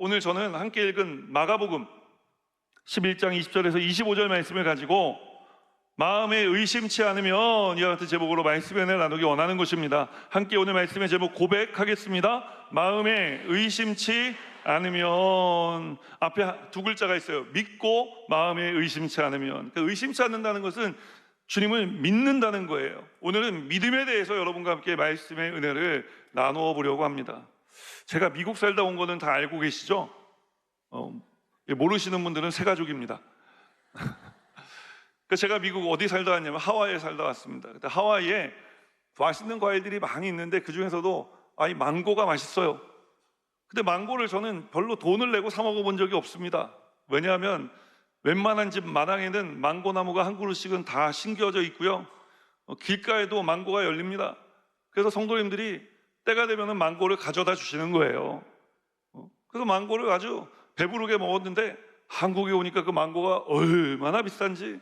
오늘 저는 함께 읽은 마가복음 11장 20절에서 25절 말씀을 가지고 마음에 의심치 않으면 이와 같은 제목으로 말씀의 은혜를 나누기 원하는 것입니다. 함께 오늘 말씀의 제목 고백하겠습니다. 마음에 의심치 않으면, 앞에 두 글자가 있어요. 믿고 마음에 의심치 않으면. 그러니까 의심치 않는다는 것은 주님을 믿는다는 거예요. 오늘은 믿음에 대해서 여러분과 함께 말씀의 은혜를 나누어 보려고 합니다. 제가 미국 살다 온 거는 다 알고 계시죠? 모르시는 분들은 새 가족입니다. 제가 미국 어디 살다 왔냐면 하와이에 살다 왔습니다. 근데 하와이에 맛있는 과일들이 많이 있는데 그 중에서도 이 망고가 맛있어요. 근데 망고를 저는 별로 돈을 내고 사 먹어본 적이 없습니다. 왜냐하면 웬만한 집 마당에는 망고 나무가 한 그루씩은 다 심겨져 있고요, 길가에도 망고가 열립니다. 그래서 성도님들이 때가 되면 망고를 가져다 주시는 거예요. 그래서 망고를 아주 배부르게 먹었는데 한국에 오니까 그 망고가 얼마나 비싼지.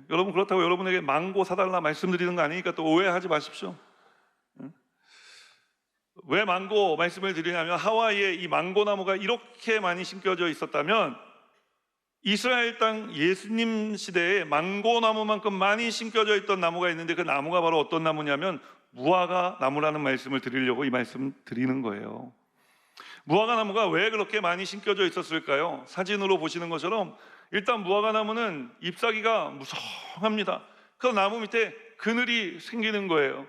여러분, 그렇다고 여러분에게 망고 사달라 말씀드리는 거 아니니까 또 오해하지 마십시오. 왜 망고 말씀을 드리냐면, 하와이에 이 망고 나무가 이렇게 많이 심겨져 있었다면 이스라엘 땅 예수님 시대에 망고 나무만큼 많이 심겨져 있던 나무가 있는데, 그 나무가 바로 어떤 나무냐면 무화과 나무라는 말씀을 드리려고 이 말씀 드리는 거예요. 무화과 나무가 왜 그렇게 많이 심겨져 있었을까요? 사진으로 보시는 것처럼 일단 무화과 나무는 잎사귀가 무성합니다. 그 나무 밑에 그늘이 생기는 거예요.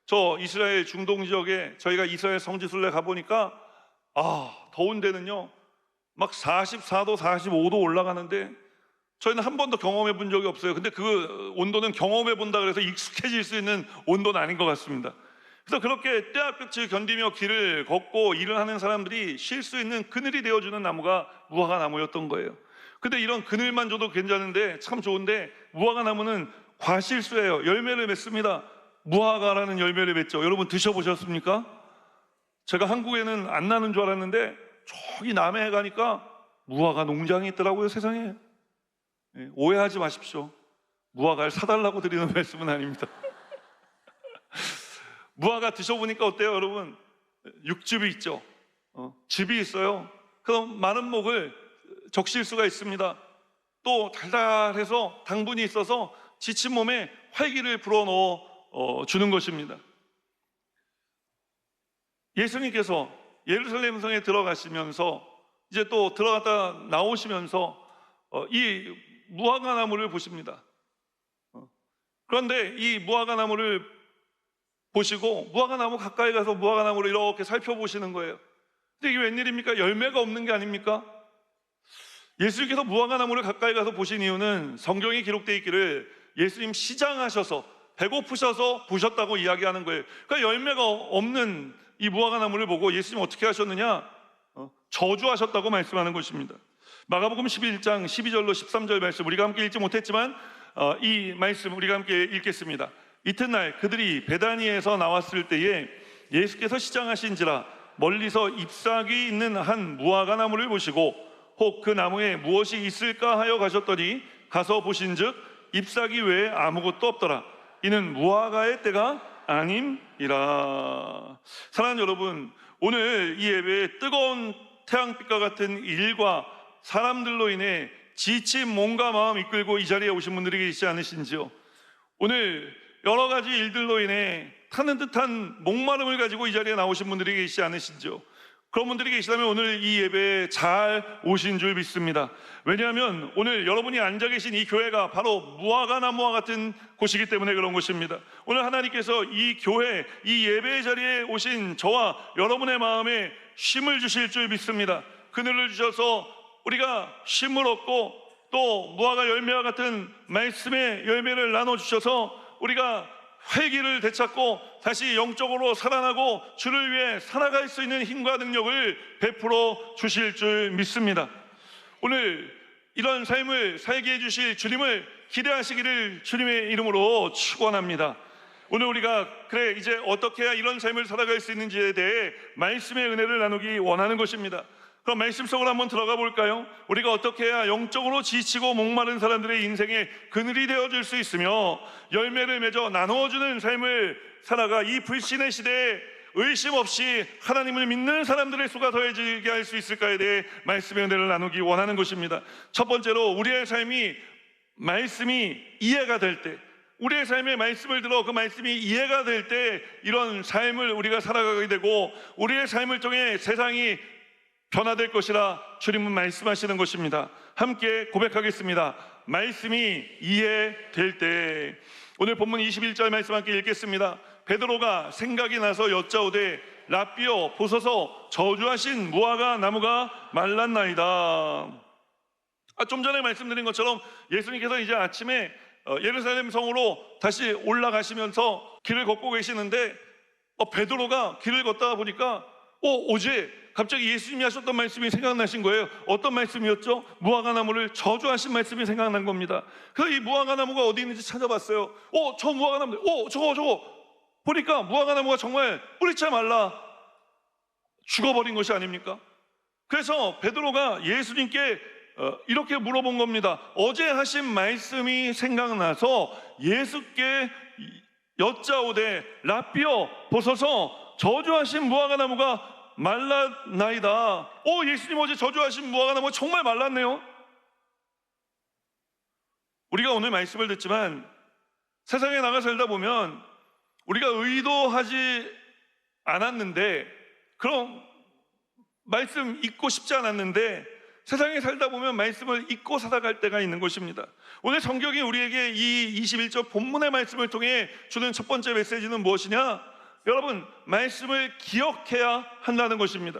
저 이스라엘 중동 지역에 저희가 이스라엘 성지순례 가보니까 더운 데는요 막 44도 45도 올라가는데 저희는 한 번도 경험해 본 적이 없어요. 근데 그 온도는 경험해 본다 그래서 익숙해질 수 있는 온도는 아닌 것 같습니다. 그래서 그렇게 떼약볕을 견디며 길을 걷고 일을 하는 사람들이 쉴 수 있는 그늘이 되어주는 나무가 무화과 나무였던 거예요. 근데 이런 그늘만 줘도 괜찮은데 참 좋은데, 무화과 나무는 과실수예요. 열매를 맺습니다. 무화과라는 열매를 맺죠. 여러분 드셔보셨습니까? 제가 한국에는 안 나는 줄 알았는데 저기 남해에 가니까 무화과 농장이 있더라고요. 세상에. 오해하지 마십시오. 무화과를 사달라고 드리는 말씀은 아닙니다. 무화과 드셔보니까 어때요, 여러분? 육즙이 있죠. 즙이 있어요. 그럼 마른 목을 적실 수가 있습니다. 또 달달해서 당분이 있어서 지친 몸에 활기를 불어넣어 주는 것입니다. 예수님께서 예루살렘 성에 들어가시면서 이제 또 들어갔다 나오시면서 이 무화과 나무를 보십니다. 그런데 이 무화과 나무를 보시고 무화과 나무 가까이 가서 무화과 나무를 이렇게 살펴보시는 거예요. 근데 이게 웬일입니까? 열매가 없는 게 아닙니까? 예수님께서 무화과 나무를 가까이 가서 보신 이유는 성경에 기록되어 있기를 예수님 시장하셔서 배고프셔서 보셨다고 이야기하는 거예요. 그러니까 열매가 없는 이 무화과 나무를 보고 예수님 어떻게 하셨느냐? 저주하셨다고 말씀하는 것입니다. 마가복음 11장 12절로 13절 말씀 우리가 함께 읽지 못했지만 이 말씀 우리가 함께 읽겠습니다. 이튿날 그들이 베다니에서 나왔을 때에 예수께서 시장하신지라 멀리서 잎사귀 있는 한 무화과 나무를 보시고 혹 그 나무에 무엇이 있을까 하여 가셨더니 가서 보신즉 잎사귀 외에 아무것도 없더라. 이는 무화과의 때가 아님이라. 사랑하는 여러분, 오늘 이 예배에 뜨거운 태양빛과 같은 일과 사람들로 인해 지친 몸과 마음 이끌고 이 자리에 오신 분들이 계시지 않으신지요? 오늘 여러 가지 일들로 인해 타는 듯한 목마름을 가지고 이 자리에 나오신 분들이 계시지 않으신지요? 그런 분들이 계시다면 오늘 이 예배에 잘 오신 줄 믿습니다. 왜냐하면 오늘 여러분이 앉아 계신 이 교회가 바로 무화과 나무와 같은 곳이기 때문에 그런 것입니다. 오늘 하나님께서 이 교회, 이 예배 자리에 오신 저와 여러분의 마음에 쉼을 주실 줄 믿습니다. 그늘을 주셔서 우리가 쉼을 얻고 또 무화과 열매와 같은 말씀의 열매를 나눠주셔서 우리가 회기를 되찾고 다시 영적으로 살아나고 주를 위해 살아갈 수 있는 힘과 능력을 베풀어 주실 줄 믿습니다. 오늘 이런 삶을 살게 해주실 주님을 기대하시기를 주님의 이름으로 축원합니다. 오늘 우리가 이제 어떻게 해야 이런 삶을 살아갈 수 있는지에 대해 말씀의 은혜를 나누기 원하는 것입니다. 그럼 말씀 속으로 한번 들어가 볼까요? 우리가 어떻게 해야 영적으로 지치고 목마른 사람들의 인생에 그늘이 되어줄 수 있으며 열매를 맺어 나누어주는 삶을 살아가 이 불신의 시대에 의심 없이 하나님을 믿는 사람들의 수가 더해지게 할 수 있을까에 대해 말씀의 은혜를 나누기 원하는 것입니다. 첫 번째로 우리의 삶이 말씀이 이해가 될 때, 우리의 삶의 말씀을 들어 그 말씀이 이해가 될 때 이런 삶을 우리가 살아가게 되고 우리의 삶을 통해 세상이 변화될 것이라 주님은 말씀하시는 것입니다. 함께 고백하겠습니다. 말씀이 이해될 때. 오늘 본문 21절 말씀 함께 읽겠습니다. 베드로가 생각이 나서 여짜오되 라삐여 보소서 저주하신 무화과 나무가 말랐나이다. 좀 전에 말씀드린 것처럼 예수님께서 이제 아침에 예루살렘 성으로 다시 올라가시면서 길을 걷고 계시는데 베드로가 길을 걷다가 보니까 어제 갑자기 예수님이 하셨던 말씀이 생각나신 거예요. 어떤 말씀이었죠? 무화과 나무를 저주하신 말씀이 생각난 겁니다. 그래서 이 무화과 나무가 어디 있는지 찾아봤어요. 저 무화과 나무, 저거 보니까 무화과 나무가 정말 뿌리채 말라 죽어버린 것이 아닙니까? 그래서 베드로가 예수님께 이렇게 물어본 겁니다. 어제 하신 말씀이 생각나서 예수께 여짜오되 라삐여 보소서 저주하신 무화과 나무가 말랐나이다. 예수님 어제 저주하신 무화과 나무가 정말 말랐네요. 우리가 오늘 말씀을 듣지만 세상에 나가 살다 보면 우리가 의도하지 않았는데, 그럼 말씀 잊고 싶지 않았는데 세상에 살다 보면 말씀을 잊고 살아갈 때가 있는 것입니다. 오늘 성경이 우리에게 이 21절 본문의 말씀을 통해 주는 첫 번째 메시지는 무엇이냐? 여러분, 말씀을 기억해야 한다는 것입니다.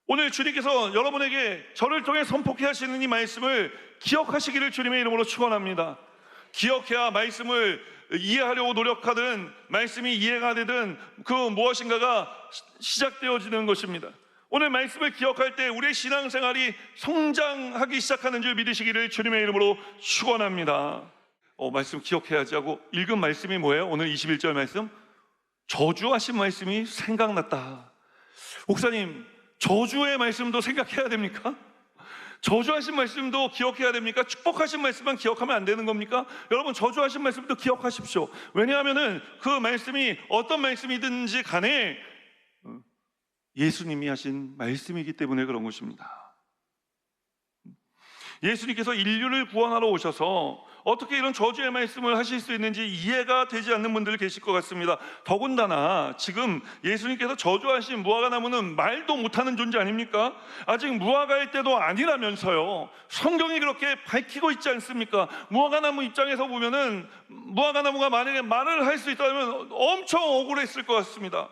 오늘 주님께서 여러분에게 저를 통해 선포케 하시는 이 말씀을 기억하시기를 주님의 이름으로 축원합니다. 기억해야 말씀을 이해하려고 노력하든 말씀이 이해가 되든 그 무엇인가가 시작되어지는 것입니다. 오늘 말씀을 기억할 때 우리의 신앙생활이 성장하기 시작하는 줄 믿으시기를 주님의 이름으로 축원합니다. 말씀 기억해야지 하고 읽은 말씀이 뭐예요? 오늘 21절 말씀, 저주하신 말씀이 생각났다. 목사님, 저주의 말씀도 생각해야 됩니까? 저주하신 말씀도 기억해야 됩니까? 축복하신 말씀만 기억하면 안 되는 겁니까? 여러분, 저주하신 말씀도 기억하십시오. 왜냐하면 그 말씀이 어떤 말씀이든지 간에 예수님이 하신 말씀이기 때문에 그런 것입니다. 예수님께서 인류를 구원하러 오셔서 어떻게 이런 저주의 말씀을 하실 수 있는지 이해가 되지 않는 분들 계실 것 같습니다. 더군다나 지금 예수님께서 저주하신 무화과 나무는 말도 못하는 존재 아닙니까? 아직 무화과일 때도 아니라면서요. 성경이 그렇게 밝히고 있지 않습니까? 무화과 나무 입장에서 보면은 무화과 나무가 만약에 말을 할 수 있다면 엄청 억울했을 것 같습니다.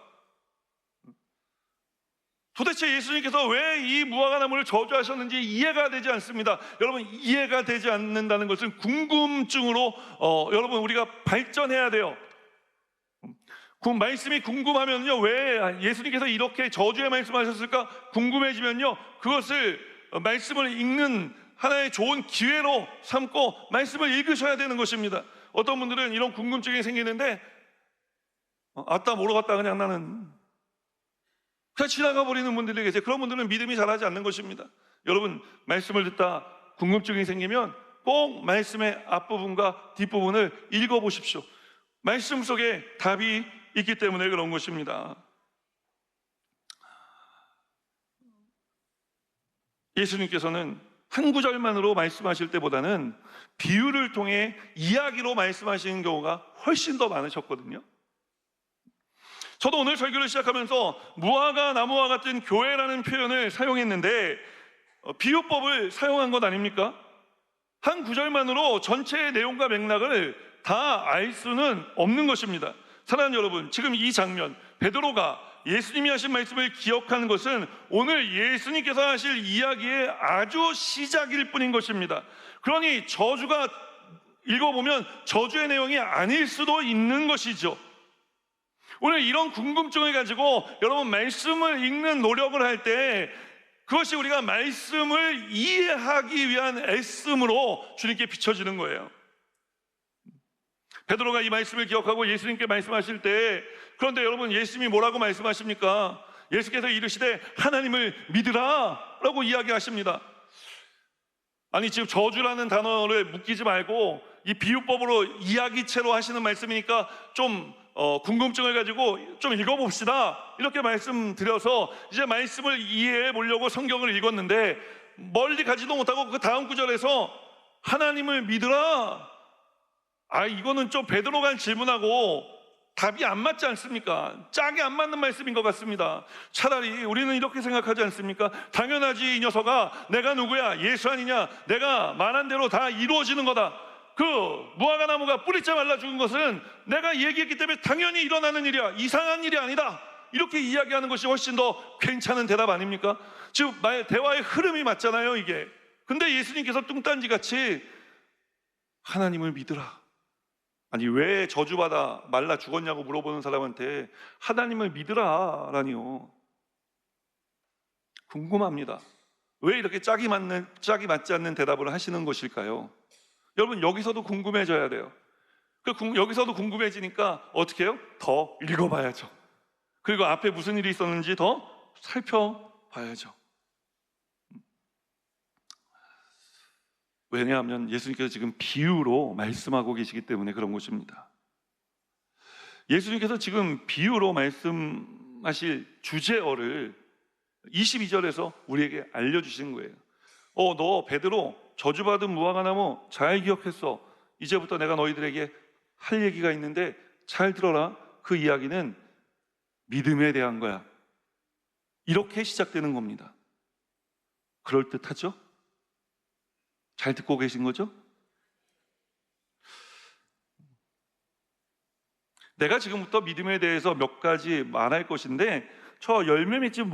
도대체 예수님께서 왜 이 무화과 나무를 저주하셨는지 이해가 되지 않습니다. 여러분, 이해가 되지 않는다는 것은 궁금증으로 여러분 우리가 발전해야 돼요. 그 말씀이 궁금하면요, 왜 예수님께서 이렇게 저주의 말씀하셨을까 궁금해지면요, 그것을 말씀을 읽는 하나의 좋은 기회로 삼고 말씀을 읽으셔야 되는 것입니다. 어떤 분들은 이런 궁금증이 생기는데 아따 모르겠다 그냥 나는 그냥 지나가 버리는 분들이 계세요. 그런 분들은 믿음이 자라지 않는 것입니다. 여러분, 말씀을 듣다 궁금증이 생기면 꼭 말씀의 앞부분과 뒷부분을 읽어보십시오. 말씀 속에 답이 있기 때문에 그런 것입니다. 예수님께서는 한 구절만으로 말씀하실 때보다는 비유를 통해 이야기로 말씀하시는 경우가 훨씬 더 많으셨거든요. 저도 오늘 설교를 시작하면서 무화과 나무와 같은 교회라는 표현을 사용했는데 비유법을 사용한 것 아닙니까? 한 구절만으로 전체의 내용과 맥락을 다 알 수는 없는 것입니다. 사랑하는 여러분, 지금 이 장면, 베드로가 예수님이 하신 말씀을 기억하는 것은 오늘 예수님께서 하실 이야기의 아주 시작일 뿐인 것입니다. 그러니 저주가 읽어보면 저주의 내용이 아닐 수도 있는 것이죠. 오늘 이런 궁금증을 가지고 여러분 말씀을 읽는 노력을 할 때 그것이 우리가 말씀을 이해하기 위한 애씀으로 주님께 비춰지는 거예요. 베드로가 이 말씀을 기억하고 예수님께 말씀하실 때, 그런데 여러분 예수님이 뭐라고 말씀하십니까? 예수께서 이르시되 하나님을 믿으라 라고 이야기하십니다. 아니, 지금 저주라는 단어를 묶이지 말고 이 비유법으로 이야기체로 하시는 말씀이니까 좀 궁금증을 가지고 좀 읽어봅시다 이렇게 말씀드려서 이제 말씀을 이해해 보려고 성경을 읽었는데 멀리 가지도 못하고 그 다음 구절에서 하나님을 믿으라. 이거는 좀 베드로가 한 질문하고 답이 안 맞지 않습니까? 짝이 안 맞는 말씀인 것 같습니다. 차라리 우리는 이렇게 생각하지 않습니까? 당연하지, 이 녀석아, 내가 누구야? 예수 아니냐? 내가 말한 대로 다 이루어지는 거다. 그 무화과 나무가 뿌리째 말라 죽은 것은 내가 얘기했기 때문에 당연히 일어나는 일이야. 이상한 일이 아니다. 이렇게 이야기하는 것이 훨씬 더 괜찮은 대답 아닙니까? 지금 대화의 흐름이 맞잖아요, 이게. 근데 예수님께서 뚱딴지같이 하나님을 믿으라. 왜 저주받아 말라 죽었냐고 물어보는 사람한테 하나님을 믿으라라니요. 궁금합니다. 왜 이렇게 짝이 맞지 않는 대답을 하시는 것일까요? 여러분, 여기서도 궁금해져야 돼요. 여기서도 궁금해지니까 어떻게 해요? 더 읽어봐야죠. 그리고 앞에 무슨 일이 있었는지 더 살펴봐야죠. 왜냐하면 예수님께서 지금 비유로 말씀하고 계시기 때문에 그런 것입니다. 예수님께서 지금 비유로 말씀하실 주제어를 22절에서 우리에게 알려주신 거예요. 너 베드로, 저주받은 무화과 나무 잘 기억했어. 이제부터 내가 너희들에게 할 얘기가 있는데 잘 들어라. 그 이야기는 믿음에 대한 거야. 이렇게 시작되는 겁니다. 그럴듯하죠? 잘 듣고 계신 거죠? 내가 지금부터 믿음에 대해서 몇 가지 말할 것인데, 저 열매 맺지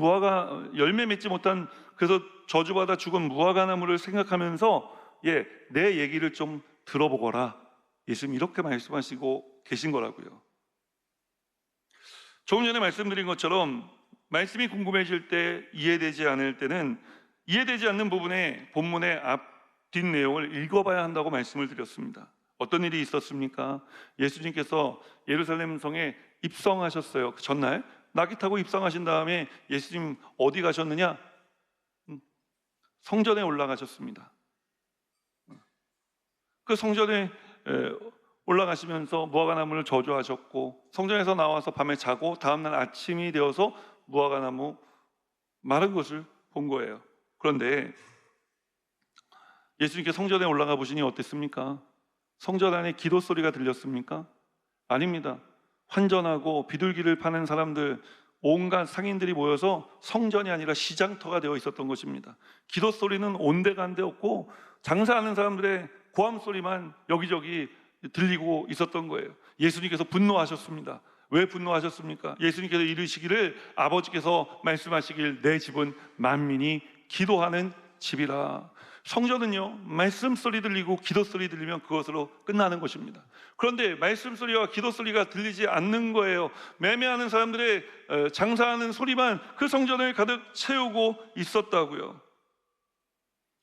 못한, 그래서 저주받아 죽은 무화과 나무를 생각하면서 내 얘기를 좀 들어보거라. 예수님 이렇게 말씀하시고 계신 거라고요. 조금 전에 말씀드린 것처럼 말씀이 궁금해질 때, 이해되지 않을 때는 이해되지 않는 부분에 본문의 뒷 내용을 읽어봐야 한다고 말씀을 드렸습니다. 어떤 일이 있었습니까? 예수님께서 예루살렘 성에 입성하셨어요. 그 전날 나귀 타고 입성하신 다음에 예수님 어디 가셨느냐? 성전에 올라가셨습니다. 그 성전에 올라가시면서 무화과 나무를 저주하셨고, 성전에서 나와서 밤에 자고 다음날 아침이 되어서 무화과 나무 마른 것을 본 거예요. 그런데 예수님께 성전에 올라가 보시니 어땠습니까? 성전 안에 기도 소리가 들렸습니까? 아닙니다. 환전하고 비둘기를 파는 사람들, 온갖 상인들이 모여서 성전이 아니라 시장터가 되어 있었던 것입니다. 기도 소리는 온데간데 없고 장사하는 사람들의 고함 소리만 여기저기 들리고 있었던 거예요. 예수님께서 분노하셨습니다. 왜 분노하셨습니까? 예수님께서 이르시기를, 아버지께서 말씀하시길 내 집은 만민이 기도하는 집이라. 성전은요, 말씀 소리 들리고 기도 소리 들리면 그것으로 끝나는 것입니다. 그런데 말씀 소리와 기도 소리가 들리지 않는 거예요. 매매하는 사람들의 장사하는 소리만 그 성전을 가득 채우고 있었다고요.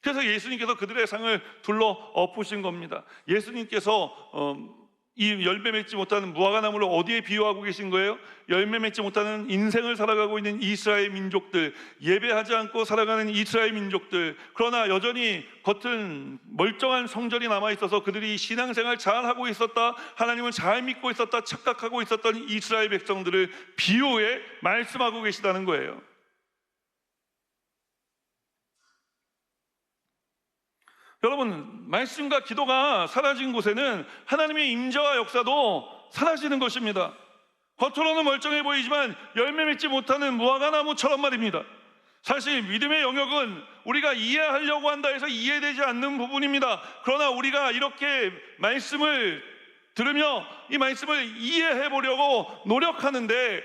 그래서 예수님께서 그들의 상을 둘러 엎으신 겁니다. 예수님께서 이 열매 맺지 못하는 무화과 나무를 어디에 비유하고 계신 거예요? 열매 맺지 못하는 인생을 살아가고 있는 이스라엘 민족들, 예배하지 않고 살아가는 이스라엘 민족들, 그러나 여전히 겉은 멀쩡한 성전이 남아있어서 그들이 신앙생활 잘하고 있었다, 하나님을 잘 믿고 있었다 착각하고 있었던 이스라엘 백성들을 비유해 말씀하고 계시다는 거예요. 여러분, 말씀과 기도가 사라진 곳에는 하나님의 임재와 역사도 사라지는 것입니다. 겉으로는 멀쩡해 보이지만 열매 맺지 못하는 무화과 나무처럼 말입니다. 사실 믿음의 영역은 우리가 이해하려고 한다 해서 이해되지 않는 부분입니다. 그러나 우리가 이렇게 말씀을 들으며 이 말씀을 이해해 보려고 노력하는데,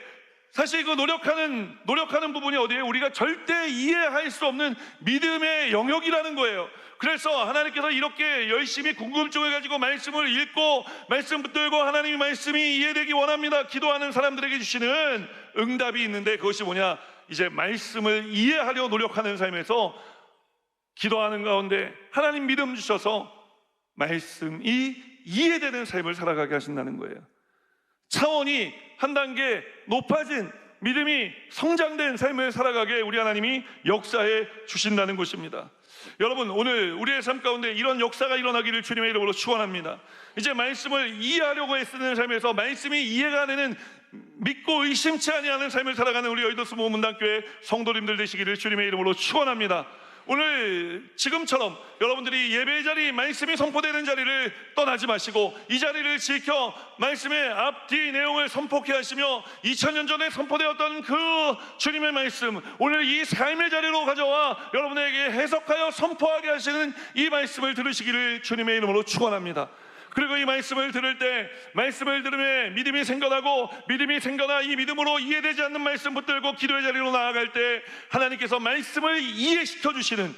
사실 그 노력하는 부분이 어디예요? 우리가 절대 이해할 수 없는 믿음의 영역이라는 거예요. 그래서 하나님께서 이렇게 열심히 궁금증을 가지고 말씀을 읽고 말씀 붙들고 하나님의 말씀이 이해되기 원합니다. 기도하는 사람들에게 주시는 응답이 있는데, 그것이 뭐냐? 이제 말씀을 이해하려 노력하는 삶에서 기도하는 가운데 하나님 믿음 주셔서 말씀이 이해되는 삶을 살아가게 하신다는 거예요. 차원이 한 단계 높아진 믿음이 성장된 삶을 살아가게 우리 하나님이 역사해 주신다는 것입니다. 여러분, 오늘 우리의 삶 가운데 이런 역사가 일어나기를 주님의 이름으로 축원합니다. 이제 말씀을 이해하려고 애쓰는 삶에서 말씀이 이해가 되는, 믿고 의심치 아니하는 삶을 살아가는 우리 여의도 모문단교회 성도님들 되시기를 주님의 이름으로 축원합니다. 오늘 지금처럼 여러분들이 예배의 자리, 말씀이 선포되는 자리를 떠나지 마시고 이 자리를 지켜 말씀의 앞뒤 내용을 선포케 하시며 2000년 전에 선포되었던 그 주님의 말씀, 오늘 이 삶의 자리로 가져와 여러분에게 해석하여 선포하게 하시는 이 말씀을 들으시기를 주님의 이름으로 축원합니다. 그리고 이 말씀을 들을 때, 말씀을 들음에 믿음이 생겨나고, 믿음이 생겨나 이 믿음으로 이해되지 않는 말씀 붙들고 기도의 자리로 나아갈 때 하나님께서 말씀을 이해시켜 주시는,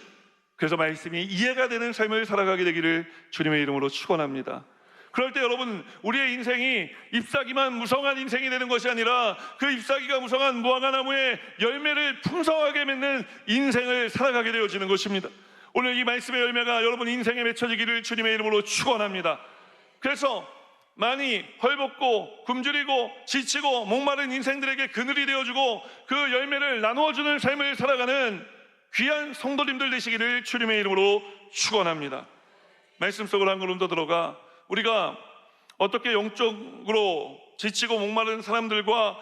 그래서 말씀이 이해가 되는 삶을 살아가게 되기를 주님의 이름으로 축원합니다. 그럴 때 여러분, 우리의 인생이 잎사귀만 무성한 인생이 되는 것이 아니라 그 잎사귀가 무성한 무화과나무의 열매를 풍성하게 맺는 인생을 살아가게 되어지는 것입니다. 오늘 이 말씀의 열매가 여러분 인생에 맺혀지기를 주님의 이름으로 축원합니다. 그래서 많이 헐벗고 굶주리고 지치고 목마른 인생들에게 그늘이 되어주고 그 열매를 나누어주는 삶을 살아가는 귀한 성도님들 되시기를 주님의 이름으로 축원합니다. 말씀 속으로 한 걸음 더 들어가 우리가 어떻게 영적으로 지치고 목마른 사람들과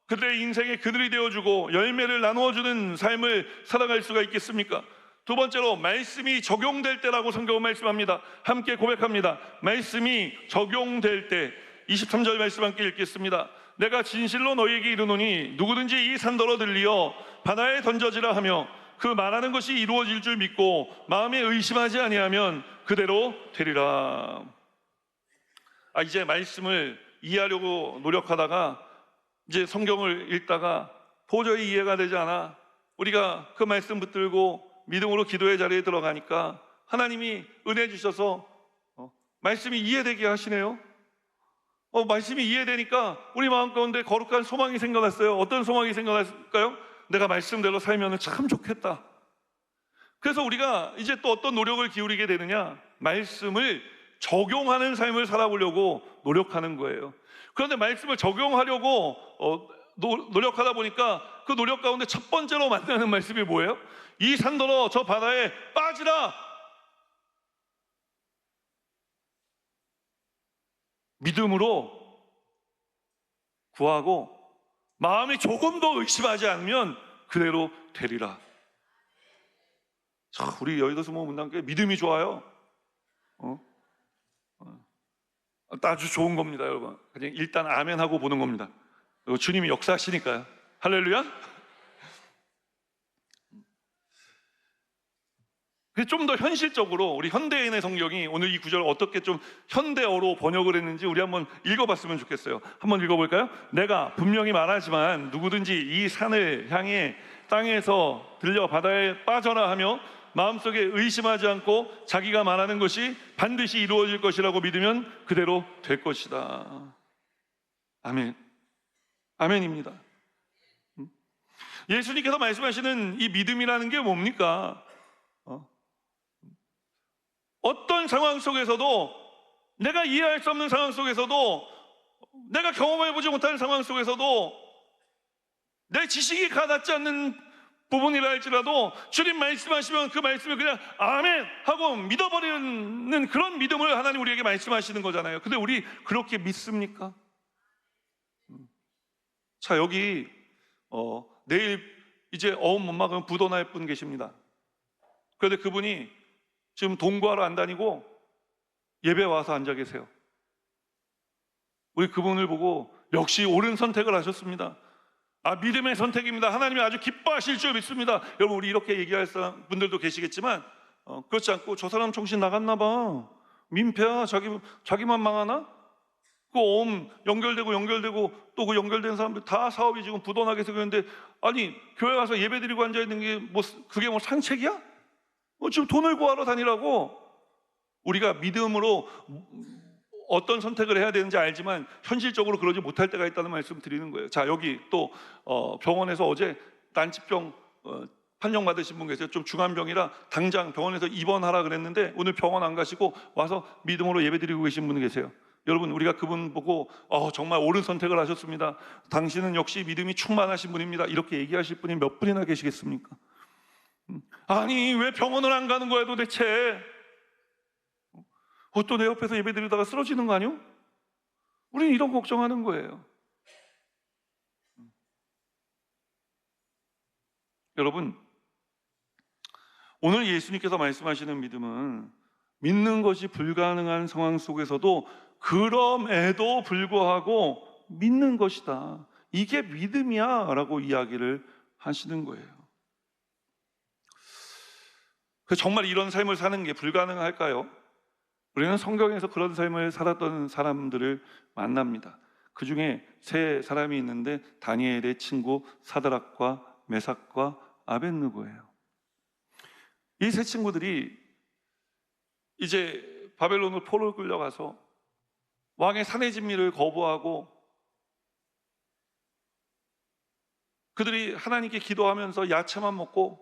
그들의 인생에 그늘이 되어주고 열매를 나누어주는 삶을 살아갈 수가 있겠습니까? 두 번째로, 말씀이 적용될 때라고 성경은 말씀합니다. 함께 고백합니다. 말씀이 적용될 때. 23절 말씀 함께 읽겠습니다. 내가 진실로 너희에게 이르노니 누구든지 이 산더러 들리어 바다에 던져지라 하며 그 말하는 것이 이루어질 줄 믿고 마음에 의심하지 아니하면 그대로 되리라. 이제 말씀을 이해하려고 노력하다가 이제 성경을 읽다가 도저히 이해가 되지 않아 우리가 그 말씀 붙들고 믿음으로 기도의 자리에 들어가니까 하나님이 은혜 주셔서 말씀이 이해되게 하시네요. 말씀이 이해되니까 우리 마음 가운데 거룩한 소망이 생겨났어요. 어떤 소망이 생겨났을까요? 내가 말씀대로 살면 참 좋겠다. 그래서 우리가 이제 또 어떤 노력을 기울이게 되느냐, 말씀을 적용하는 삶을 살아보려고 노력하는 거예요. 그런데 말씀을 적용하려고 노력하다 보니까 그 노력 가운데 첫 번째로 만나는 말씀이 뭐예요? 이 산더러 저 바다에 빠지라. 믿음으로 구하고 마음이 조금 더 의심하지 않으면 그대로 되리라. 자, 우리 여의도 수목문단교회 믿음이 좋아요. 아주 좋은 겁니다, 여러분. 그냥 일단 아멘 하고 보는 겁니다. 주님이 역사하시니까요. 할렐루야. 좀 더 현실적으로 우리 현대인의 성경이 오늘 이 구절을 어떻게 좀 현대어로 번역을 했는지 우리 한번 읽어봤으면 좋겠어요. 한번 읽어볼까요? 내가 분명히 말하지만 누구든지 이 산을 향해 땅에서 들려 바다에 빠져라 하며 마음속에 의심하지 않고 자기가 말하는 것이 반드시 이루어질 것이라고 믿으면 그대로 될 것이다. 아멘. 아멘입니다. 예수님께서 말씀하시는 이 믿음이라는 게 뭡니까? 어떤 상황 속에서도, 내가 이해할 수 없는 상황 속에서도, 내가 경험해보지 못하는 상황 속에서도, 내 지식이 가닿지 않는 부분이라 할지라도 주님 말씀하시면 그 말씀을 그냥 아멘 하고 믿어버리는 그런 믿음을 하나님 우리에게 말씀하시는 거잖아요. 근데 우리 그렇게 믿습니까? 자, 여기 내일 이제 어음 못 막으면 부도날 분 계십니다. 그런데 그분이 지금 동거하러 안 다니고 예배 와서 앉아 계세요. 우리 그분을 보고 역시 옳은 선택을 하셨습니다. 믿음의 선택입니다. 하나님이 아주 기뻐하실 줄 믿습니다. 여러분, 우리 이렇게 얘기할 분들도 계시겠지만 그렇지 않고 저 사람 정신 나갔나 봐, 민폐야, 자기만 망하나? 그 어음 연결되고 또 그 연결된 사람들 다 사업이 지금 부도나게 생겼는데, 아니 교회 가서 예배 드리고 앉아있는 게 그게 상책이야? 지금 돈을 구하러 다니라고. 우리가 믿음으로 어떤 선택을 해야 되는지 알지만 현실적으로 그러지 못할 때가 있다는 말씀 드리는 거예요. 자, 여기 또 병원에서 어제 난치병 판정 받으신 분 계세요. 좀 중한 병이라 당장 병원에서 입원하라 그랬는데 오늘 병원 안 가시고 와서 믿음으로 예배 드리고 계신 분 계세요. 여러분, 우리가 그분 보고 정말 옳은 선택을 하셨습니다, 당신은 역시 믿음이 충만하신 분입니다, 이렇게 얘기하실 분이 몇 분이나 계시겠습니까? 아니, 왜 병원을 안 가는 거야 도대체? 또 내 옆에서 예배 드리다가 쓰러지는 거 아니요? 우리는 이런 걱정하는 거예요. 여러분, 오늘 예수님께서 말씀하시는 믿음은 믿는 것이 불가능한 상황 속에서도 그럼에도 불구하고 믿는 것이다, 이게 믿음이야 라고 이야기를 하시는 거예요. 정말 이런 삶을 사는 게 불가능할까요? 우리는 성경에서 그런 삶을 살았던 사람들을 만납니다. 그 중에 세 사람이 있는데 다니엘의 친구 사드락과 메삭과 아벳느고예요. 이 세 친구들이 이제 바벨론으로 포로를 끌려가서 왕의 산의 진미를 거부하고 그들이 하나님께 기도하면서 야채만 먹고,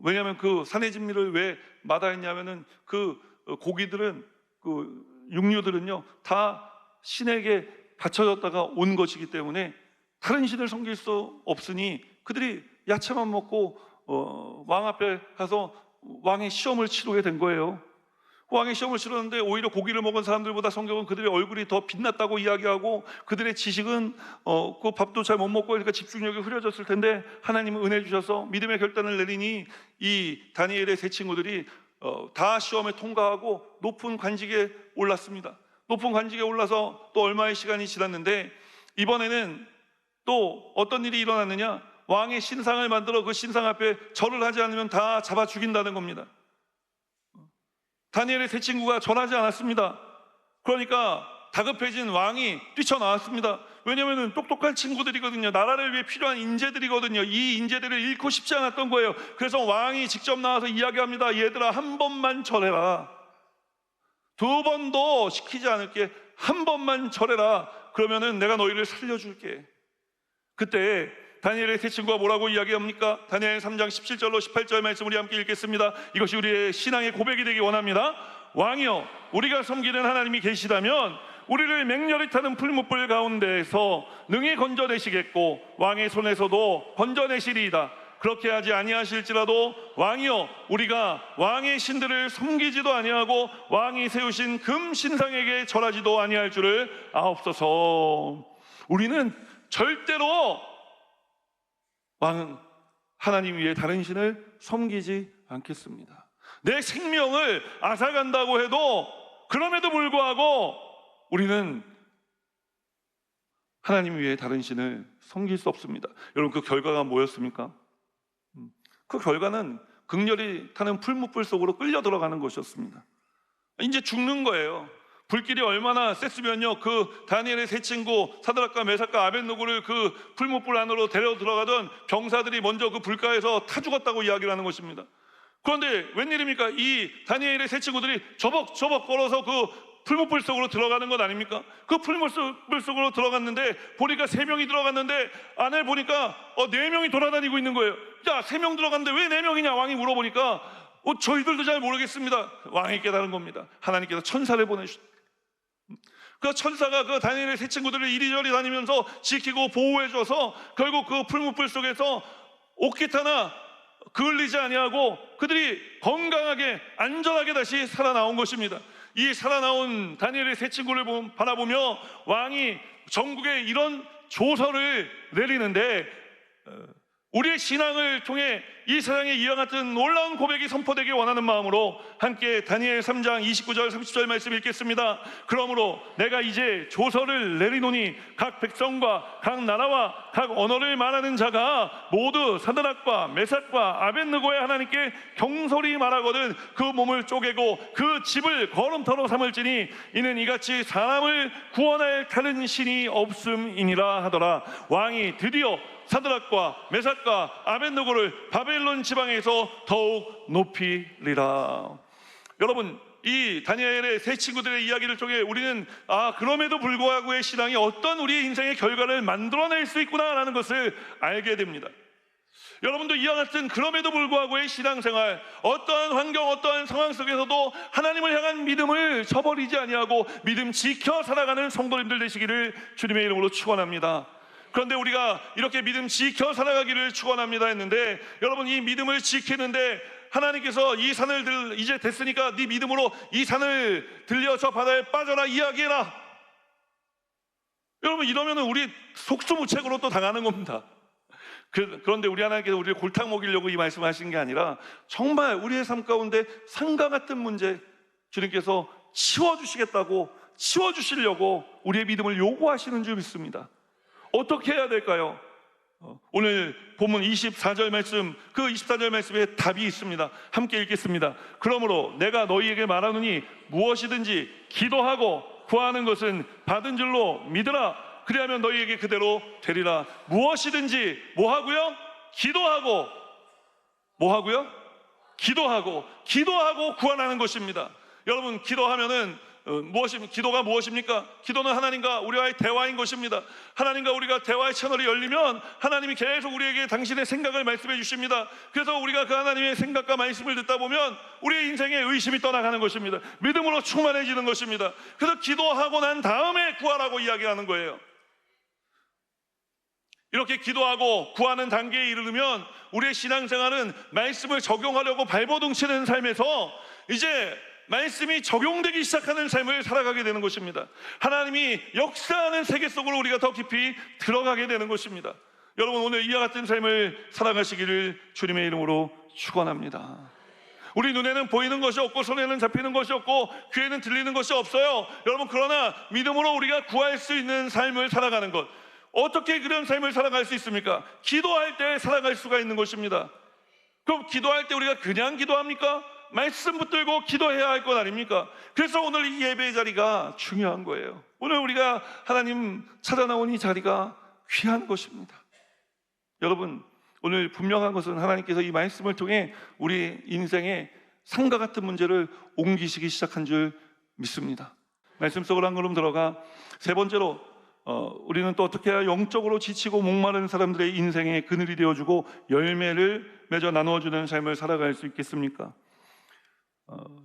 왜냐하면 그 산의 진미를 왜 마다했냐면은 그 고기들은, 그 육류들은요 다 신에게 바쳐졌다가 온 것이기 때문에 다른 신을 섬길 수 없으니 그들이 야채만 먹고 왕 앞에 가서 왕의 시험을 치르게 된 거예요. 왕의 시험을 치렀는데 오히려 고기를 먹은 사람들보다 성경은 그들의 얼굴이 더 빛났다고 이야기하고, 그들의 지식은 그 밥도 잘 못 먹고 그러니까 집중력이 흐려졌을 텐데 하나님은 은혜 주셔서 믿음의 결단을 내리니 이 다니엘의 세 친구들이 다 시험에 통과하고 높은 관직에 올랐습니다. 높은 관직에 올라서 또 얼마의 시간이 지났는데 이번에는 또 어떤 일이 일어났느냐, 왕의 신상을 만들어 그 신상 앞에 절을 하지 않으면 다 잡아 죽인다는 겁니다. 다니엘의 세 친구가 절하지 않았습니다. 그러니까 다급해진 왕이 뛰쳐나왔습니다. 왜냐하면 똑똑한 친구들이거든요. 나라를 위해 필요한 인재들이거든요. 이 인재들을 잃고 싶지 않았던 거예요. 그래서 왕이 직접 나와서 이야기합니다. 얘들아, 한 번만 절해라. 두 번도 시키지 않을게. 한 번만 절해라. 그러면은 내가 너희를 살려줄게. 그때 다니엘의 세 친구가 뭐라고 이야기합니까? 다니엘 3장 17절로 18절 말씀 우리 함께 읽겠습니다. 이것이 우리의 신앙의 고백이 되기 원합니다. 왕이여, 우리가 섬기는 하나님이 계시다면 우리를 맹렬히 타는 풀무불 가운데에서 능히 건져내시겠고 왕의 손에서도 건져내시리이다. 그렇게 하지 아니하실지라도 왕이여, 우리가 왕의 신들을 섬기지도 아니하고 왕이 세우신 금 신상에게 절하지도 아니할 줄을 아옵소서. 우리는 절대로 왕은 하나님 위에 다른 신을 섬기지 않겠습니다. 내 생명을 앗아간다고 해도 그럼에도 불구하고 우리는 하나님 위에 다른 신을 섬길 수 없습니다. 여러분, 그 결과가 뭐였습니까? 그 결과는 극렬히 타는 풀무불 속으로 끌려 들어가는 것이었습니다. 이제 죽는 거예요. 불길이 얼마나 셌으면요, 그 다니엘의 세 친구 사드락과 메삭과 아벳느고를 그 풀무불 안으로 데려 들어가던 병사들이 먼저 그 불가에서 타 죽었다고 이야기를 하는 것입니다. 그런데 웬일입니까? 이 다니엘의 세 친구들이 저벅저벅 걸어서 그 풀무불 속으로 들어가는 것 아닙니까? 그 풀무불 속으로 들어갔는데 보니까 3명이 들어갔는데 안을 보니까 4명이 돌아다니고 있는 거예요. 야, 3명 들어갔는데 왜 4명이냐? 왕이 물어보니까 저희들도 잘 모르겠습니다. 왕이 깨달은 겁니다. 하나님께서 천사를 보내주셨다. 그 천사가 그 다니엘의 세 친구들을 이리저리 다니면서 지키고 보호해줘서 결국 그 풀무불 속에서 옷깃 하나 그을리지 아니하고 그들이 건강하게 안전하게 다시 살아나온 것입니다. 이 살아나온 다니엘의 세 친구를 바라보며 왕이 전국에 이런 조서를 내리는데, 우리의 신앙을 통해 이 세상에 이와 같은 놀라운 고백이 선포되길 원하는 마음으로 함께 다니엘 3장 29절 30절 말씀 읽겠습니다. 그러므로 내가 이제 조서를 내리노니 각 백성과 각 나라와 각 언어를 말하는 자가 모두 사드락과 메삭과 아벳느고의 하나님께 경솔히 말하거든 그 몸을 쪼개고 그 집을 거름터로 삼을지니 이는 이같이 사람을 구원할 다른 신이 없음이니라 하더라. 왕이 드디어 사드락과 메삭과 아벳느고를 바벨론 지방에서 더욱 높이리라. 여러분, 이 다니엘의 세 친구들의 이야기를 통해 우리는 그럼에도 불구하고의 신앙이 어떤 우리의 인생의 결과를 만들어낼 수 있구나라는 것을 알게 됩니다. 여러분도 이와 같은 그럼에도 불구하고의 신앙생활, 어떠한 환경, 어떠한 상황 속에서도 하나님을 향한 믿음을 저버리지 아니하고 믿음 지켜 살아가는 성도님들 되시기를 주님의 이름으로 축원합니다. 그런데 우리가 이렇게 믿음 지켜 살아가기를 축원합니다 했는데, 여러분, 이 믿음을 지키는데 하나님께서 이 산을 이제 됐으니까 네 믿음으로 이 산을 들려 저 바다에 빠져라 이야기해라. 여러분, 이러면 우리 속수무책으로 또 당하는 겁니다. 그런데 우리 하나님께서 우리를 골탕 먹이려고 이 말씀을 하신 게 아니라 정말 우리의 삶 가운데 산과 같은 문제 주님께서 치워주시겠다고, 치워주시려고 우리의 믿음을 요구하시는 줄 믿습니다. 어떻게 해야 될까요? 오늘 본문 24절 말씀, 그 24절 말씀에 답이 있습니다. 함께 읽겠습니다. 그러므로 내가 너희에게 말하노니 무엇이든지 기도하고 구하는 것은 받은 줄로 믿으라. 그리하면 너희에게 그대로 되리라. 무엇이든지 뭐하고요? 기도하고 뭐하고요? 기도하고 구하라는 것입니다. 여러분, 기도하면은 기도가 무엇입니까? 기도는 하나님과 우리와의 대화인 것입니다. 하나님과 우리가 대화의 채널이 열리면 하나님이 계속 우리에게 당신의 생각을 말씀해 주십니다. 그래서 우리가 그 하나님의 생각과 말씀을 듣다 보면 우리의 인생에 의심이 떠나가는 것입니다. 믿음으로 충만해지는 것입니다. 그래서 기도하고 난 다음에 구하라고 이야기하는 거예요. 이렇게 기도하고 구하는 단계에 이르면 우리의 신앙생활은 말씀을 적용하려고 발버둥치는 삶에서 이제 말씀이 적용되기 시작하는 삶을 살아가게 되는 것입니다. 하나님이 역사하는 세계 속으로 우리가 더 깊이 들어가게 되는 것입니다. 여러분, 오늘 이와 같은 삶을 살아가시기를 주님의 이름으로 축원합니다. 우리 눈에는 보이는 것이 없고 손에는 잡히는 것이 없고 귀에는 들리는 것이 없어요. 여러분, 그러나 믿음으로 우리가 구할 수 있는 삶을 살아가는 것, 어떻게 그런 삶을 살아갈 수 있습니까? 기도할 때 살아갈 수가 있는 것입니다. 그럼 기도할 때 우리가 그냥 기도합니까? 말씀 붙들고 기도해야 할 것 아닙니까? 그래서 오늘 이 예배의 자리가 중요한 거예요. 오늘 우리가 하나님 찾아 나온 이 자리가 귀한 것입니다. 여러분, 오늘 분명한 것은 하나님께서 이 말씀을 통해 우리 인생의 산과 같은 문제를 옮기시기 시작한 줄 믿습니다. 말씀 속으로 한 걸음 들어가 세 번째로 우리는 또 어떻게 해야 영적으로 지치고 목마른 사람들의 인생의 그늘이 되어주고 열매를 맺어 나누어주는 삶을 살아갈 수 있겠습니까?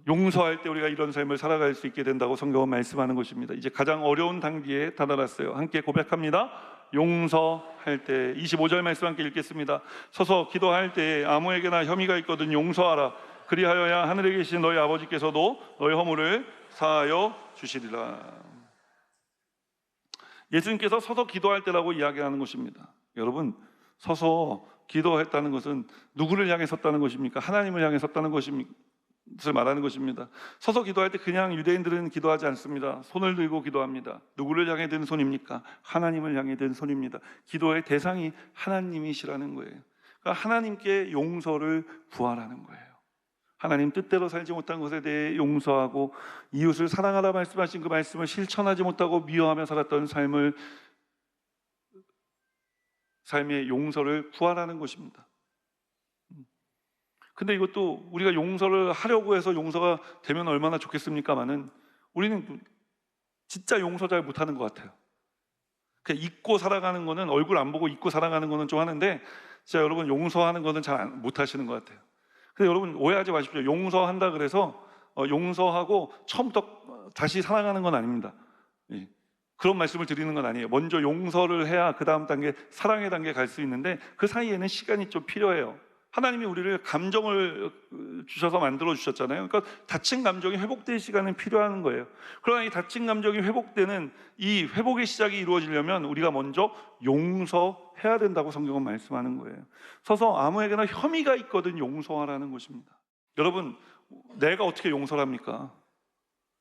용서할 때 우리가 이런 삶을 살아갈 수 있게 된다고 성경은 말씀하는 것입니다. 이제 가장 어려운 단계에 다다랐어요. 함께 고백합니다. 용서할 때 25절 말씀 함께 읽겠습니다. 서서 기도할 때 아무에게나 혐의가 있거든 용서하라. 그리하여야 하늘에 계신 너희 아버지께서도 너희 허물을 사하여 주시리라. 예수님께서 서서 기도할 때라고 이야기하는 것입니다. 여러분, 서서 기도했다는 것은 누구를 향해 섰다는 것입니까? 하나님을 향해 섰다는 것입니까? 것을 말하는 것입니다. 서서 기도할 때 그냥 유대인들은 기도하지 않습니다. 손을 들고 기도합니다. 누구를 향해 든 손입니까? 하나님을 향해 든 손입니다. 기도의 대상이 하나님이시라는 거예요. 그러니까 하나님께 용서를 구하라는 거예요. 하나님 뜻대로 살지 못한 것에 대해 용서하고 이웃을 사랑하라 말씀하신 그 말씀을 실천하지 못하고 미워하며 살았던 삶의 용서를 구하라는 것입니다. 근데 이것도 우리가 용서를 하려고 해서 용서가 되면 얼마나 좋겠습니까마는 우리는 진짜 용서 잘 못하는 것 같아요. 그냥 잊고 살아가는 거는, 얼굴 안 보고 잊고 살아가는 거는 좀 하는데 진짜 여러분 용서하는 거는 잘 못하시는 것 같아요. 근데 여러분 오해하지 마십시오. 용서한다 그래서 용서하고 처음부터 다시 살아가는 건 아닙니다. 그런 말씀을 드리는 건 아니에요. 먼저 용서를 해야 그 다음 단계, 사랑의 단계 갈 수 있는데 그 사이에는 시간이 좀 필요해요. 하나님이 우리를 감정을 주셔서 만들어 주셨잖아요. 그러니까 다친 감정이 회복될 시간은 필요한 거예요. 그러나 이 다친 감정이 회복되는 이 회복의 시작이 이루어지려면 우리가 먼저 용서해야 된다고 성경은 말씀하는 거예요. 서서 아무에게나 혐의가 있거든 용서하라는 것입니다. 여러분, 내가 어떻게 용서를 합니까?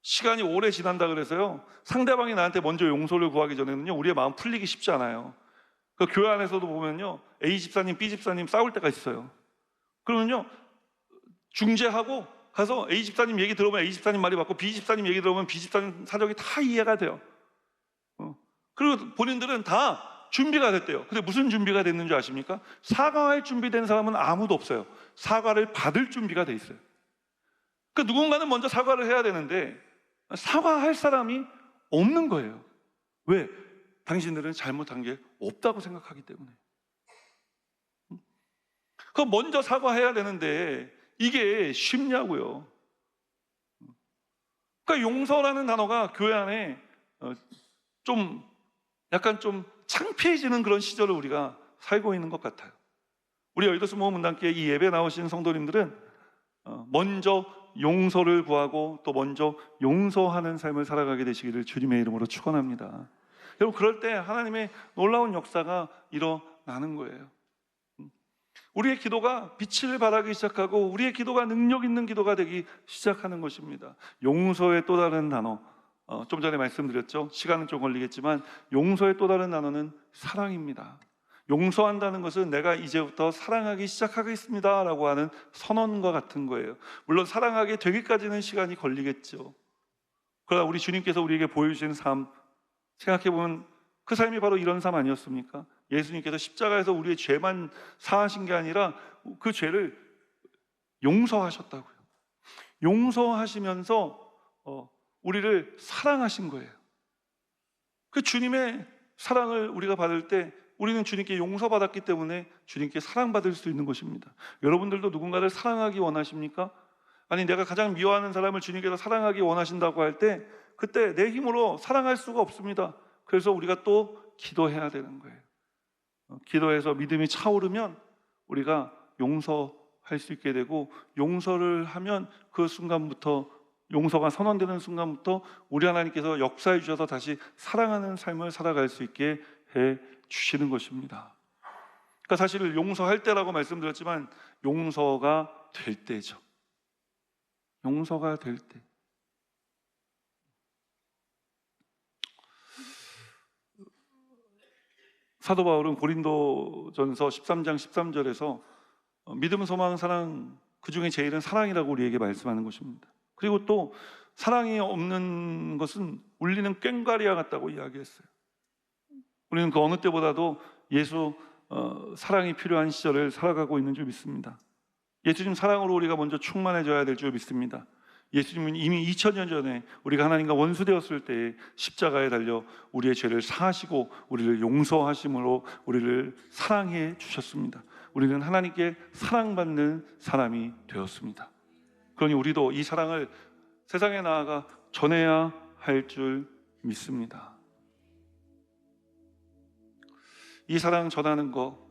시간이 오래 지난다 그래서요, 상대방이 나한테 먼저 용서를 구하기 전에는요, 우리의 마음 풀리기 쉽지 않아요. 그 교회 안에서도 보면요, A 집사님, B 집사님 싸울 때가 있어요. 그러면요, 중재하고 가서 A 집사님 얘기 들어보면 A 집사님 말이 맞고 B 집사님 얘기 들어보면 B 집사님 사정이 다 이해가 돼요. 그리고 본인들은 다 준비가 됐대요. 근데 무슨 준비가 됐는 줄 아십니까? 사과할 준비된 사람은 아무도 없어요. 사과를 받을 준비가 돼 있어요. 그러니까 누군가는 먼저 사과를 해야 되는데 사과할 사람이 없는 거예요. 왜? 당신들은 잘못한 게 없다고 생각하기 때문에. 그거 먼저 사과해야 되는데 이게 쉽냐고요. 그러니까 용서라는 단어가 교회 안에 좀 약간 좀 창피해지는 그런 시절을 우리가 살고 있는 것 같아요. 우리 여의도 모험 문단교회 이 예배 나오신 성도님들은 먼저 용서를 구하고 또 먼저 용서하는 삶을 살아가게 되시기를 주님의 이름으로 축원합니다. 여러분, 그럴 때 하나님의 놀라운 역사가 일어나는 거예요. 우리의 기도가 빛을 발하기 시작하고 우리의 기도가 능력 있는 기도가 되기 시작하는 것입니다. 용서의 또 다른 단어, 좀 전에 말씀드렸죠. 시간은 좀 걸리겠지만 용서의 또 다른 단어는 사랑입니다. 용서한다는 것은 내가 이제부터 사랑하기 시작하겠습니다 라고 하는 선언과 같은 거예요. 물론 사랑하게 되기까지는 시간이 걸리겠죠. 그러나 우리 주님께서 우리에게 보여주신 삶, 생각해보면 그 삶이 바로 이런 삶 아니었습니까? 예수님께서 십자가에서 우리의 죄만 사하신 게 아니라 그 죄를 용서하셨다고요. 용서하시면서 우리를 사랑하신 거예요. 그 주님의 사랑을 우리가 받을 때 우리는 주님께 용서받았기 때문에 주님께 사랑받을 수 있는 것입니다. 여러분들도 누군가를 사랑하기 원하십니까? 아니, 내가 가장 미워하는 사람을 주님께서 사랑하기 원하신다고 할 때 그때 내 힘으로 사랑할 수가 없습니다. 그래서 우리가 또 기도해야 되는 거예요. 기도해서 믿음이 차오르면 우리가 용서할 수 있게 되고, 용서를 하면 그 순간부터, 용서가 선언되는 순간부터 우리 하나님께서 역사해 주셔서 다시 사랑하는 삶을 살아갈 수 있게 해 주시는 것입니다. 그러니까 사실 용서할 때라고 말씀드렸지만 용서가 될 때죠. 용서가 될 때. 사도 바울은 고린도전서 13장 13절에서 믿음, 소망, 사랑, 그 중에 제일은 사랑이라고 우리에게 말씀하는 것입니다. 그리고 또 사랑이 없는 것은 울리는 꽹과리와 같다고 이야기했어요. 우리는 그 어느 때보다도 예수 사랑이 필요한 시절을 살아가고 있는 줄 믿습니다. 예수님 사랑으로 우리가 먼저 충만해져야 될 줄 믿습니다. 예수님은 이미 2000년 전에 우리가 하나님과 원수되었을 때에 십자가에 달려 우리의 죄를 사하시고 우리를 용서하심으로 우리를 사랑해 주셨습니다. 우리는 하나님께 사랑받는 사람이 되었습니다. 그러니 우리도 이 사랑을 세상에 나아가 전해야 할 줄 믿습니다. 이 사랑 전하는 거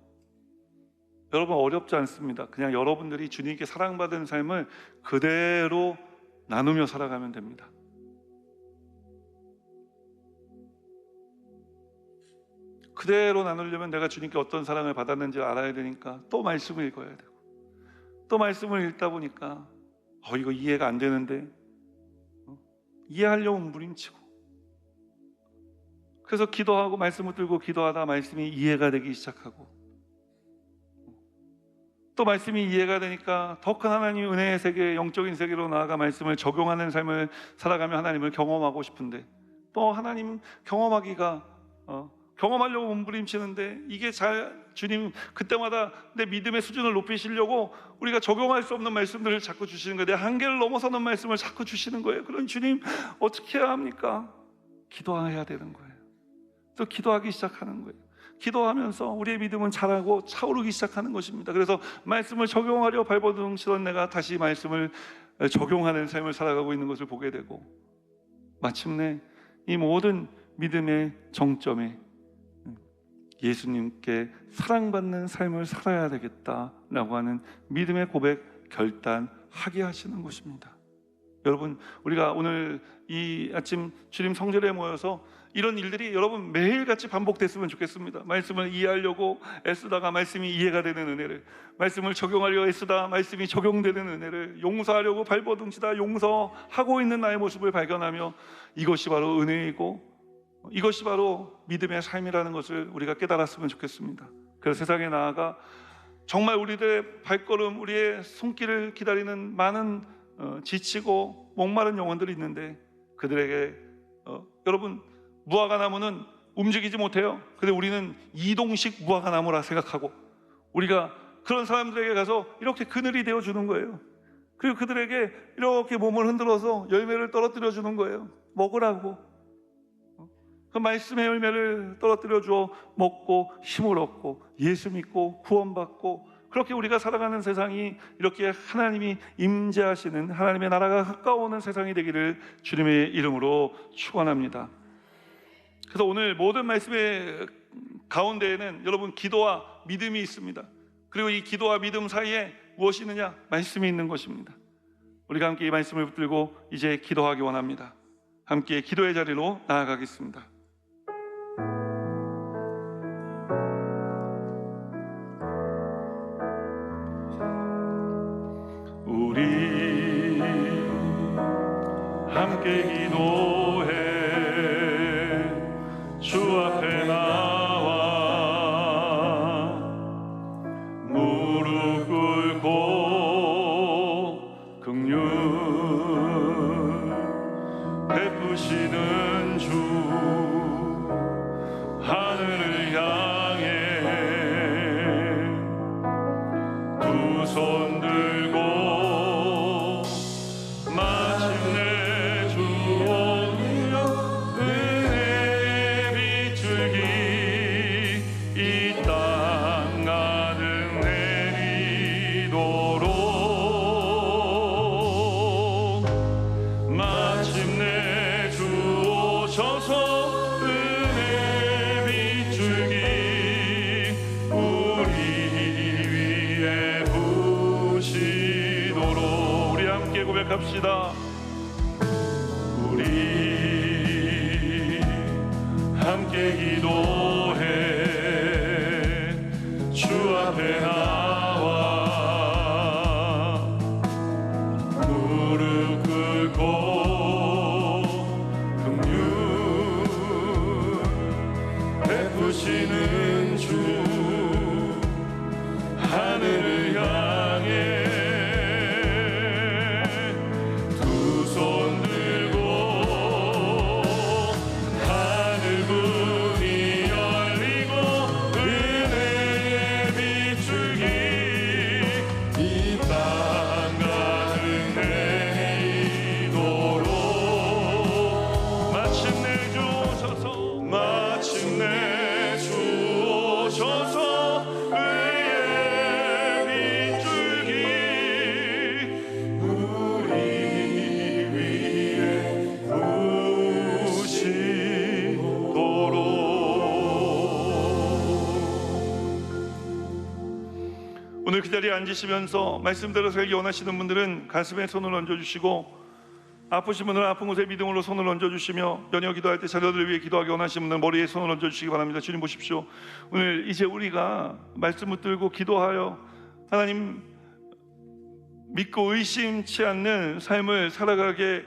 여러분 어렵지 않습니다. 그냥 여러분들이 주님께 사랑받은 삶을 그대로 나누며 살아가면 됩니다. 그대로 나누려면 내가 주님께 어떤 사랑을 받았는지 알아야 되니까 또 말씀을 읽어야 되고, 또 말씀을 읽다 보니까 이거 이해가 안 되는데 이해하려고 몸부림치고, 그래서 기도하고 말씀을 들고 기도하다 말씀이 이해가 되기 시작하고, 또 말씀이 이해가 되니까 더 큰 하나님의 은혜의 세계, 영적인 세계로 나아가 말씀을 적용하는 삶을 살아가며 하나님을 경험하고 싶은데, 또 하나님 경험하기가 경험하려고 몸부림치는데 이게 잘, 주님 그때마다 내 믿음의 수준을 높이시려고 우리가 적용할 수 없는 말씀들을 자꾸 주시는 거예요. 내 한계를 넘어서는 말씀을 자꾸 주시는 거예요. 그럼 주님 어떻게 해야 합니까? 기도해야 되는 거예요. 또 기도하기 시작하는 거예요. 기도하면서 우리의 믿음은 자라고 차오르기 시작하는 것입니다. 그래서 말씀을 적용하려 발버둥치던 내가 다시 말씀을 적용하는 삶을 살아가고 있는 것을 보게 되고, 마침내 이 모든 믿음의 정점에 예수님께 사랑받는 삶을 살아야 되겠다라고 하는 믿음의 고백, 결단하게 하시는 것입니다. 여러분, 우리가 오늘 이 아침 주님 성전에 모여서 이런 일들이 여러분 매일같이 반복됐으면 좋겠습니다. 말씀을 이해하려고 애쓰다가 말씀이 이해가 되는 은혜를, 말씀을 적용하려고 애쓰다 말씀이 적용되는 은혜를, 용서하려고 발버둥치다 용서하고 있는 나의 모습을 발견하며 이것이 바로 은혜이고 이것이 바로 믿음의 삶이라는 것을 우리가 깨달았으면 좋겠습니다. 그래서 세상에 나아가 정말 우리들의 발걸음, 우리의 손길을 기다리는 많은 지치고 목마른 영혼들이 있는데, 그들에게 여러분, 무화과 나무는 움직이지 못해요. 근데 우리는 이동식 무화과 나무라 생각하고 우리가 그런 사람들에게 가서 이렇게 그늘이 되어주는 거예요. 그리고 그들에게 이렇게 몸을 흔들어서 열매를 떨어뜨려 주는 거예요. 먹으라고. 그 말씀의 열매를 떨어뜨려 주어 먹고 힘을 얻고 예수 믿고 구원받고 그렇게 우리가 살아가는 세상이 이렇게 하나님이 임재하시는, 하나님의 나라가 가까워오는 세상이 되기를 주님의 이름으로 축원합니다. 그래서 오늘 모든 말씀의 가운데에는 여러분 기도와 믿음이 있습니다. 그리고 이 기도와 믿음 사이에 무엇이 있느냐? 말씀이 있는 것입니다. 우리가 함께 이 말씀을 붙들고 이제 기도하기 원합니다. 함께 기도의 자리로 나아가겠습니다. 우리 함께 기도해 주 앞에 나와 무릎 꿇고 긍휼 베푸시는 주 하늘을 향해 두 손 들고 마침내 주 은혜의 빗줄기 이 땅 가득 내리도록 마침내 주 오셔서 은혜의 빗줄기 우리 위에 부시도록 우리 함께 고백합시다. 우리 함께 기도해 주 앞에 나와 무릎 꿇고 긍휼 베푸시는 주 하늘을 향해 두 손 들고 하늘 문이 열리고 은혜의 빗줄기 이 땅 가득 내리도록 마침내 주 오셔서 의의 빗줄기 우리 위에 부시도록 오늘 그 자리에 앉으시면서 말씀대로 살기 원하시는 분들은 가슴에 손을 얹어주시고 아프신 분들은 아픈 곳에 믿음으로 손을 얹어주시며 연여 기도할 때 자녀들을 위해 기도하기 원하시는 분들은 머리에 손을 얹어주시기 바랍니다. 주님 보십시오. 오늘 이제 우리가 말씀 붙들고 기도하여 하나님 믿고 의심치 않는 삶을 살아가게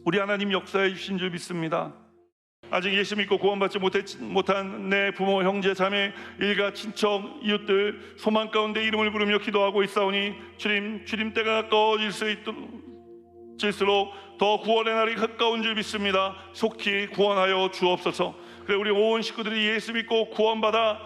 우리 하나님 역사해 주신 줄 믿습니다. 아직 예수 믿고 구원받지 못한 내 부모, 형제, 자매, 일가, 친척, 이웃들 소망 가운데 이름을 부르며 기도하고 있사오니 주님 때가 가까워질수록 더 구원의 날이 가까운 줄 믿습니다. 속히 구원하여 주옵소서. 그래 우리 온 식구들이 예수 믿고 구원받아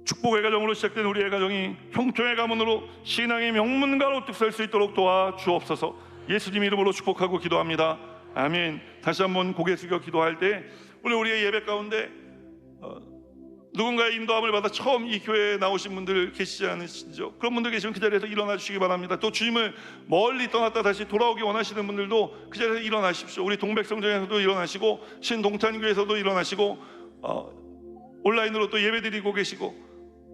축복의 가정으로 시작된 우리의 가정이 형통의 가문으로 신앙의 명문가로 득설 수 있도록 도와 주옵소서. 예수님 이름으로 축복하고 기도합니다. 아멘. 다시 한번 고개 숙여 기도할 때 오늘 우리의 예배 가운데 누군가의 인도함을 받아 처음 이 교회에 나오신 분들 계시지 않으시죠? 그런 분들 계시면 그 자리에서 일어나 주시기 바랍니다. 또 주님을 멀리 떠났다 다시 돌아오기 원하시는 분들도 그 자리에서 일어나십시오. 우리 동백성전에서도 일어나시고 신동탄교회에서도 일어나시고 온라인으로 또 예배드리고 계시고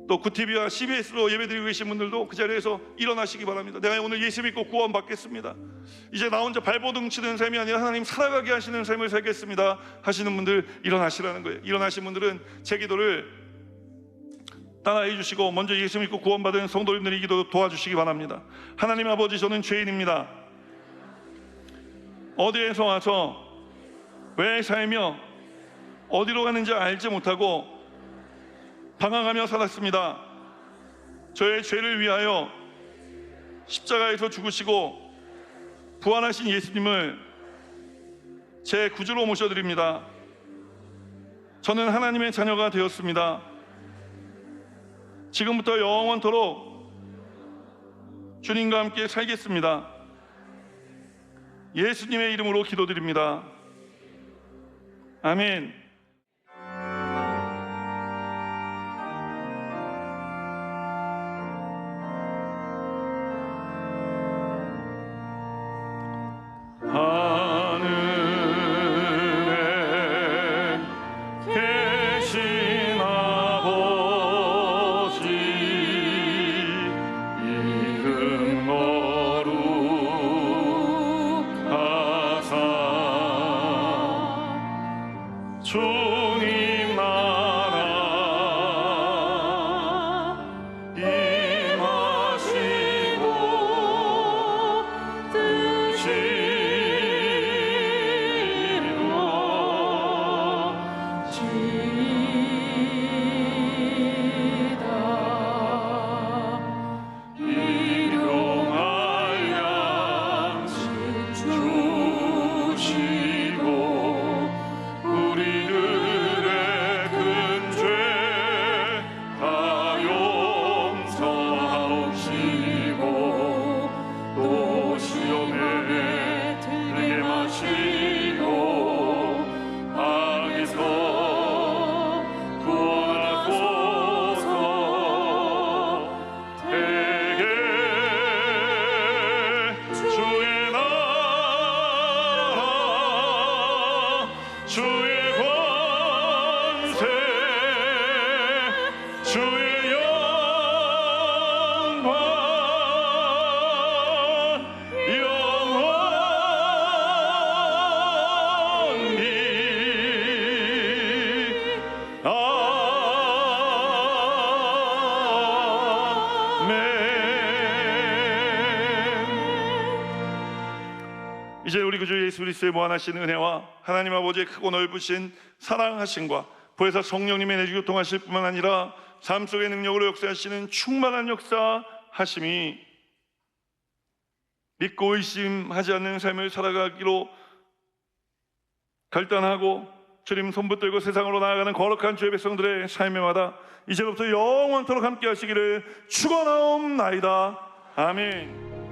또 구TV와 CBS로 예배드리고 계신 분들도 그 자리에서 일어나시기 바랍니다. 내가 오늘 예수 믿고 구원 받겠습니다. 이제 나 혼자 발버둥 치는 삶이 아니라 하나님 살아가게 하시는 삶을 살겠습니다 하시는 분들 일어나시라는 거예요. 일어나신 분들은 제 기도를 따라해 주시고 먼저 예수 믿고 구원받은 성도님들이 기도 도와주시기 바랍니다. 하나님 아버지, 저는 죄인입니다. 어디에서 와서 왜 살며 어디로 가는지 알지 못하고 방황하며 살았습니다. 저의 죄를 위하여 십자가에서 죽으시고 부활하신 예수님을 제 구주로 모셔드립니다. 저는 하나님의 자녀가 되었습니다. 지금부터 영원토록 주님과 함께 살겠습니다. 예수님의 이름으로 기도드립니다. 아멘. 우리 구주 예수 그리스도의 무한하신 은혜와 하나님 아버지의 크고 넓으신 사랑하심과 보혜사 성령님의 내주 교통하실 뿐만 아니라 삶 속의 능력으로 역사하시는 충만한 역사하심이 믿고 의심하지 않는 삶을 살아가기로 결단하고 주님 손 붙들고 세상으로 나아가는 거룩한 주의 백성들의 삶에마다 이제부터 영원토록 함께 하시기를 축원하옵나이다. 아멘.